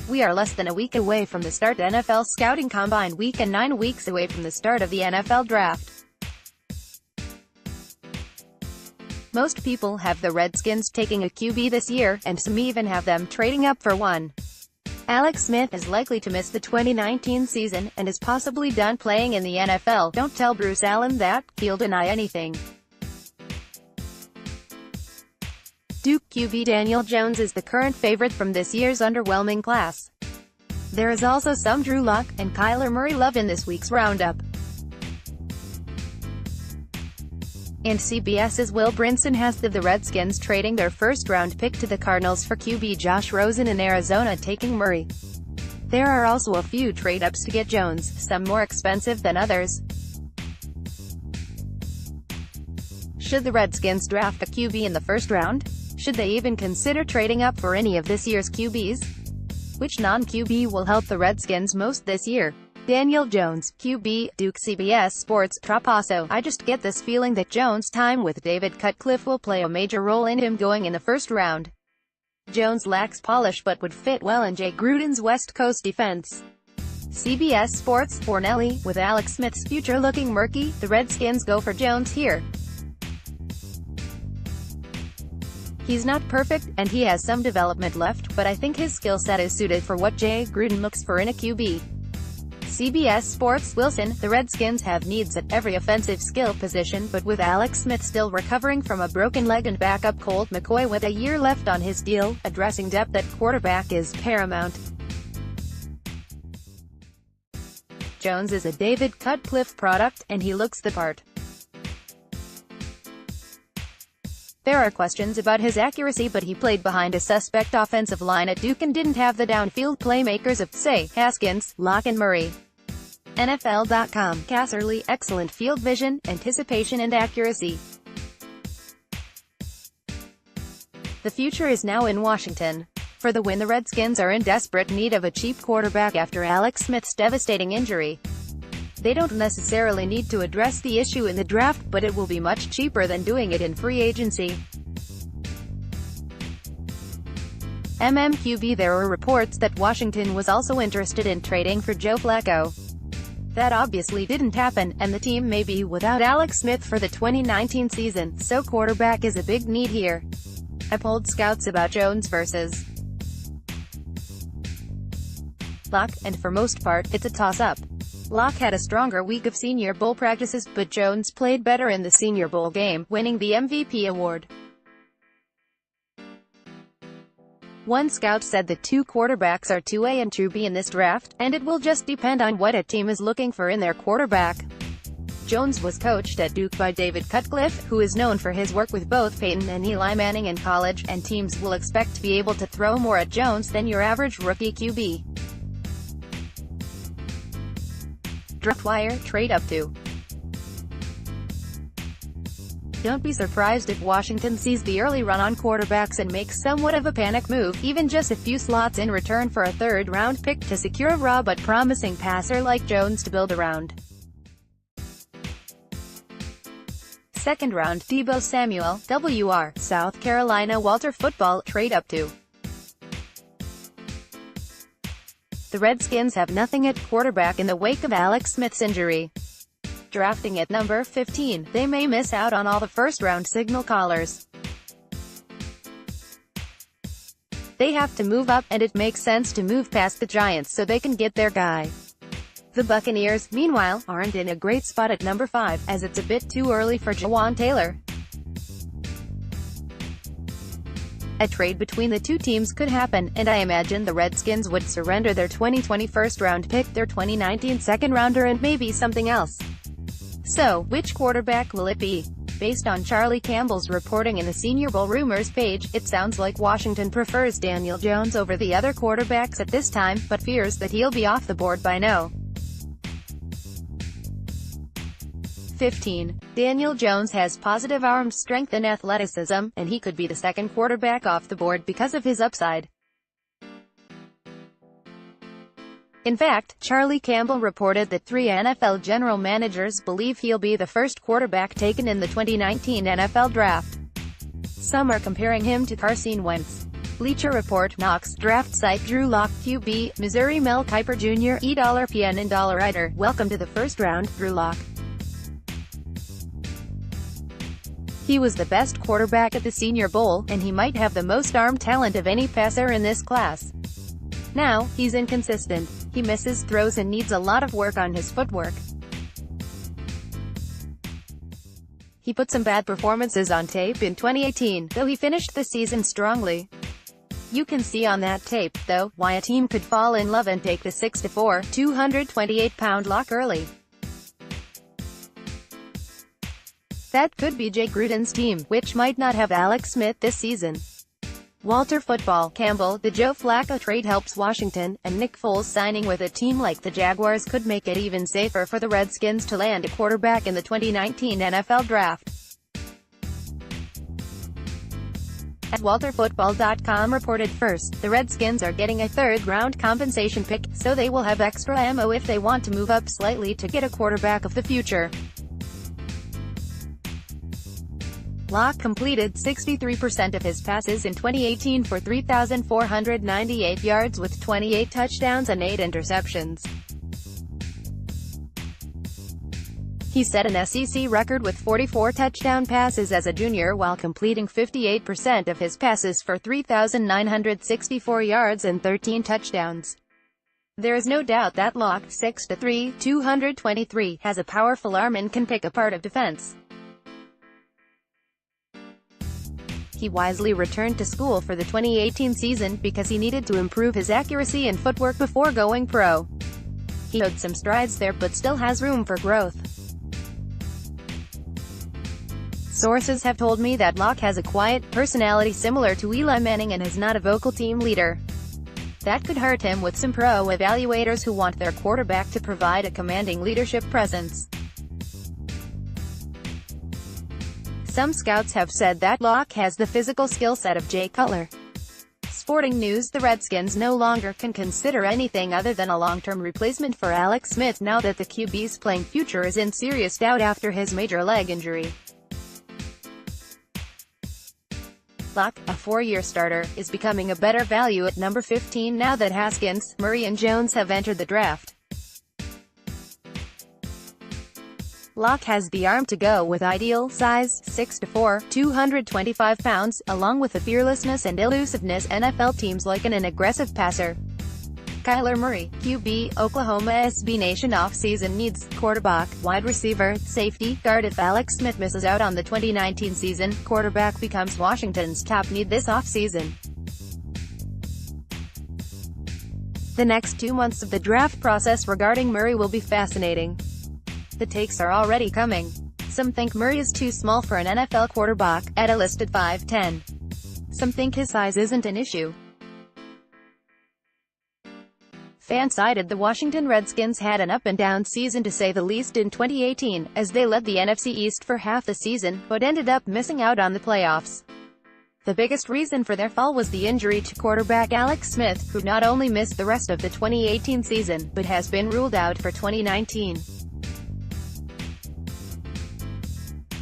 We are less than a week away from the start of NFL Scouting Combine Week and 9 weeks away from the start of the NFL Draft. Most people have the Redskins taking a QB this year, and some even have them trading up for one. Alex Smith is likely to miss the 2019 season, and is possibly done playing in the NFL. Don't tell Bruce Allen that, he'll deny anything. Duke QB Daniel Jones is the current favorite from this year's underwhelming class. There is also some Drew Lock and Kyler Murray love in this week's Roundup. And CBS's Will Brinson has the Redskins trading their first-round pick to the Cardinals for QB Josh Rosen in Arizona taking Murray. There are also a few trade-ups to get Jones, some more expensive than others. Should the Redskins draft a QB in the first round? Should they even consider trading up for any of this year's QBs? Which non-QB will help the Redskins most this year? Daniel Jones, QB, Duke. CBS Sports, Trapasso. I just get this feeling that Jones' time with David Cutcliffe will play a major role in him going in the first round. Jones lacks polish but would fit well in Jay Gruden's West Coast defense. CBS Sports, Fornelli. With Alex Smith's future looking murky, the Redskins go for Jones here. He's not perfect, and he has some development left, but I think his skill set is suited for what Jay Gruden looks for in a QB. CBS Sports, Wilson. The Redskins have needs at every offensive skill position, but with Alex Smith still recovering from a broken leg and backup Colt McCoy with a year left on his deal, addressing depth at quarterback is paramount. Jones is a David Cutcliffe product, and he looks the part. There are questions about his accuracy, but he played behind a suspect offensive line at Duke and didn't have the downfield playmakers of, say, Haskins, Locke and Murray. NFL.com. Casserly, excellent field vision, anticipation and accuracy. The future is now in Washington. For the win, the Redskins are in desperate need of a cheap quarterback after Alex Smith's devastating injury. They don't necessarily need to address the issue in the draft, but it will be much cheaper than doing it in free agency. MMQB. There were reports that Washington was also interested in trading for Joe Flacco. That obviously didn't happen, and the team may be without Alex Smith for the 2019 season, so quarterback is a big need here. I polled scouts about Jones versus Locke, and for most part, it's a toss-up. Locke had a stronger week of Senior Bowl practices, but Jones played better in the Senior Bowl game, winning the MVP award. One scout said the two quarterbacks are 2A and 2B in this draft, and it will just depend on what a team is looking for in their quarterback. Jones was coached at Duke by David Cutcliffe, who is known for his work with both Peyton and Eli Manning in college, and teams will expect to be able to throw more at Jones than your average rookie QB. Draft wire, trade up to. Don't be surprised if Washington sees the early run on quarterbacks and makes somewhat of a panic move, even just a few slots in return for a third-round pick to secure a raw but promising passer like Jones to build around. Second round, Deebo Samuel, WR, South Carolina. Walter Football, trade up to. The Redskins have nothing at quarterback in the wake of Alex Smith's injury. Drafting at number 15, they may miss out on all the first-round signal callers. They have to move up, and it makes sense to move past the Giants so they can get their guy. The Buccaneers, meanwhile, aren't in a great spot at number 5, as it's a bit too early for Jawan Taylor. A trade between the two teams could happen, and I imagine the Redskins would surrender their 2020 first-round pick, their 2019 second-rounder, and maybe something else. So, which quarterback will it be? Based on Charlie Campbell's reporting in the Senior Bowl rumors page, it sounds like Washington prefers Daniel Jones over the other quarterbacks at this time, but fears that he'll be off the board by no. 15. Daniel Jones has positive arm strength and athleticism, and he could be the second quarterback off the board because of his upside. In fact, Charlie Campbell reported that 3 NFL general managers believe he'll be the first quarterback taken in the 2019 NFL Draft. Some are comparing him to Carson Wentz. Bleacher Report, Knox, draft site Drew Lock, QB, Missouri Mel Kiper Jr., $PN and $writer, welcome to the first round, Drew Lock. He was the best quarterback at the Senior Bowl, and he might have the most arm talent of any passer in this class. Now, he's inconsistent. He misses throws and needs a lot of work on his footwork. He put some bad performances on tape in 2018, though he finished the season strongly. You can see on that tape, though, why a team could fall in love and take the 6'4", 228-pound Lock early. That could be Jay Gruden's team, which might not have Alex Smith this season. Walter Football Campbell, the Joe Flacco trade helps Washington, and Nick Foles signing with a team like the Jaguars could make it even safer for the Redskins to land a quarterback in the 2019 NFL Draft. As WalterFootball.com reported first, the Redskins are getting a third-round compensation pick, so they will have extra ammo if they want to move up slightly to get a quarterback of the future. Lock completed 63% of his passes in 2018 for 3,498 yards with 28 touchdowns and 8 interceptions. He set an SEC record with 44 touchdown passes as a junior while completing 58% of his passes for 3,964 yards and 13 touchdowns. There is no doubt that Lock, 6'3", 223, has a powerful arm and can pick apart a defense. He wisely returned to school for the 2018 season because he needed to improve his accuracy and footwork before going pro. He showed some strides there but still has room for growth. Sources have told me that Lock has a quiet personality similar to Eli Manning and is not a vocal team leader. That could hurt him with some pro evaluators who want their quarterback to provide a commanding leadership presence. Some scouts have said that Lock has the physical skill set of Jay Cutler. Sporting News: the Redskins no longer can consider anything other than a long-term replacement for Alex Smith now that the QB's playing future is in serious doubt after his major leg injury. Lock, a 4-year starter, is becoming a better value at number 15 now that Haskins, Murray and Jones have entered the draft. Lock has the arm to go with ideal size, 6'4", 225 pounds, along with the fearlessness and elusiveness NFL teams like an aggressive passer. Kyler Murray, QB, Oklahoma SB Nation offseason needs quarterback, wide receiver, safety, guard. If Alex Smith misses out on the 2019 season, quarterback becomes Washington's top need this offseason. The next 2 months of the draft process regarding Murray will be fascinating. The takes are already coming. Some think Murray is too small for an NFL quarterback, at a listed 5'10". Some think his size isn't an issue. Fans cited the Washington Redskins had an up-and-down season to say the least in 2018, as they led the NFC East for half the season, but ended up missing out on the playoffs. The biggest reason for their fall was the injury to quarterback Alex Smith, who not only missed the rest of the 2018 season, but has been ruled out for 2019.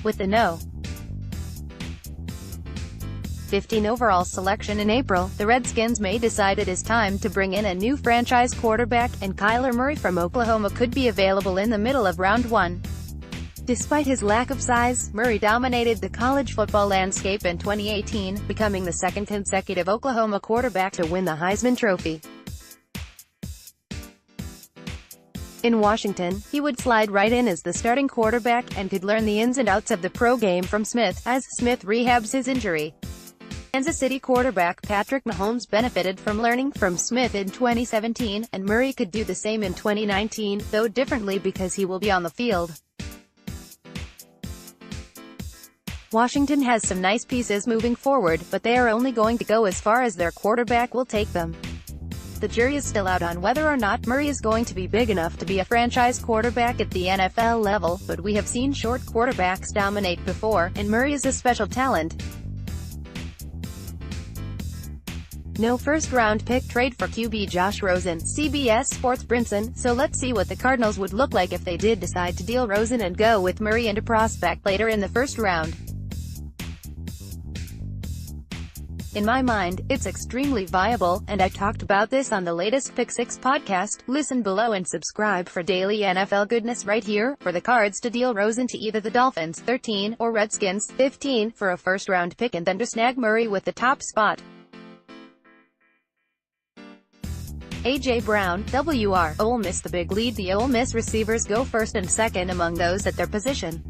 With the No. 15 overall selection in April, the Redskins may decide it is time to bring in a new franchise quarterback, and Kyler Murray from Oklahoma could be available in the middle of round 1. Despite his lack of size, Murray dominated the college football landscape in 2018, becoming the second consecutive Oklahoma quarterback to win the Heisman Trophy. In Washington, he would slide right in as the starting quarterback, and could learn the ins and outs of the pro game from Smith, as Smith rehabs his injury. Kansas City quarterback Patrick Mahomes benefited from learning from Smith in 2017, and Murray could do the same in 2019, though differently because he will be on the field. Washington has some nice pieces moving forward, but they are only going to go as far as their quarterback will take them. The jury is still out on whether or not Murray is going to be big enough to be a franchise quarterback at the NFL level, but we have seen short quarterbacks dominate before, and Murray is a special talent. No first-round pick trade for QB Josh Rosen, CBS Sports Brinson, so let's see what the Cardinals would look like if they did decide to deal Rosen and go with Murray and a prospect later in the first round. In my mind, it's extremely viable, and I talked about this on the latest Pick 6 podcast. Listen below and subscribe for daily NFL goodness right here. For the Cards to deal Rosen to either the Dolphins, 13, or Redskins, 15, for a first-round pick and then to snag Murray with the top spot. A.J. Brown, WR, Ole Miss the big lead. The Ole Miss receivers go first and second among those at their position.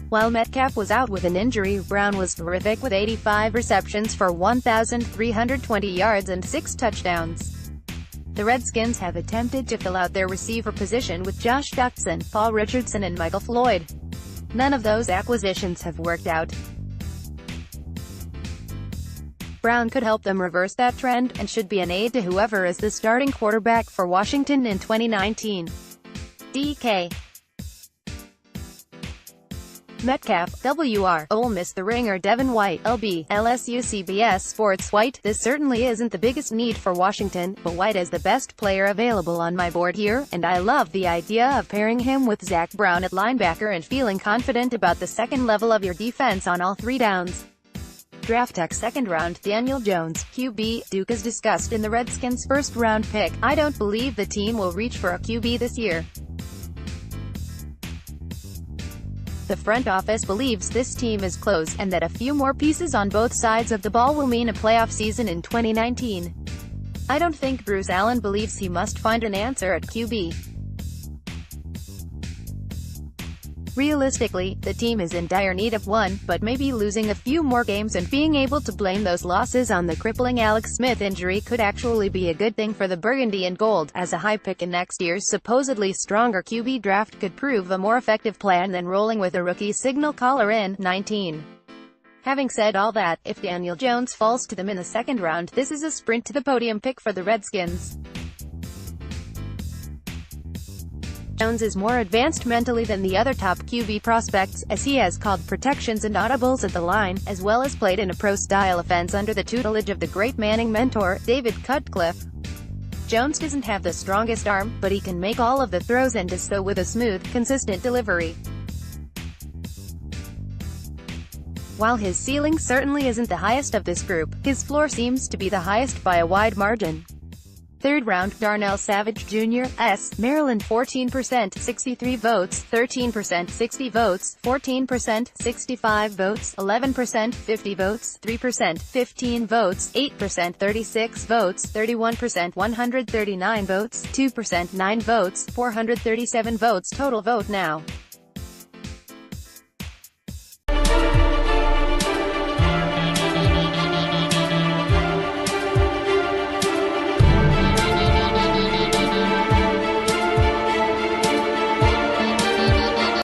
While Metcalf was out with an injury, Brown was terrific with 85 receptions for 1,320 yards and 6 touchdowns. The Redskins have attempted to fill out their receiver position with Josh Doctson, Paul Richardson and Michael Floyd. None of those acquisitions have worked out. Brown could help them reverse that trend, and should be an aid to whoever is the starting quarterback for Washington in 2019. DK Metcalf, WR, Ole Miss the Ringer. Devin White, LB, LSU. CBS Sports. White, this certainly isn't the biggest need for Washington, but White is the best player available on my board here, and I love the idea of pairing him with Zach Brown at linebacker and feeling confident about the second level of your defense on all 3 downs. Draft tech second round. Daniel Jones, QB, Duke is discussed in the Redskins' first round pick. I don't believe the team will reach for a QB this year. The front office believes this team is close, and that a few more pieces on both sides of the ball will mean a playoff season in 2019. I don't think Bruce Allen believes he must find an answer at QB. Realistically, the team is in dire need of one, but maybe losing a few more games and being able to blame those losses on the crippling Alex Smith injury could actually be a good thing for the Burgundy and Gold, as a high pick in next year's supposedly stronger QB draft could prove a more effective plan than rolling with a rookie signal caller in 19. Having said all that, if Daniel Jones falls to them in the second round, this is a sprint to the podium pick for the Redskins. Jones is more advanced mentally than the other top QB prospects, as he has called protections and audibles at the line, as well as played in a pro-style offense under the tutelage of the great Manning mentor, David Cutcliffe. Jones doesn't have the strongest arm, but he can make all of the throws and does so with a smooth, consistent delivery. While his ceiling certainly isn't the highest of this group, his floor seems to be the highest by a wide margin. Third round. Darnell Savage Jr., S., Maryland. 14%, 63 votes, 13%, 60 votes, 14%, 65 votes, 11%, 50 votes, 3%, 15 votes, 8%, 36 votes, 31%, 139 votes, 2%, 9 votes, 437 votes. Total vote now.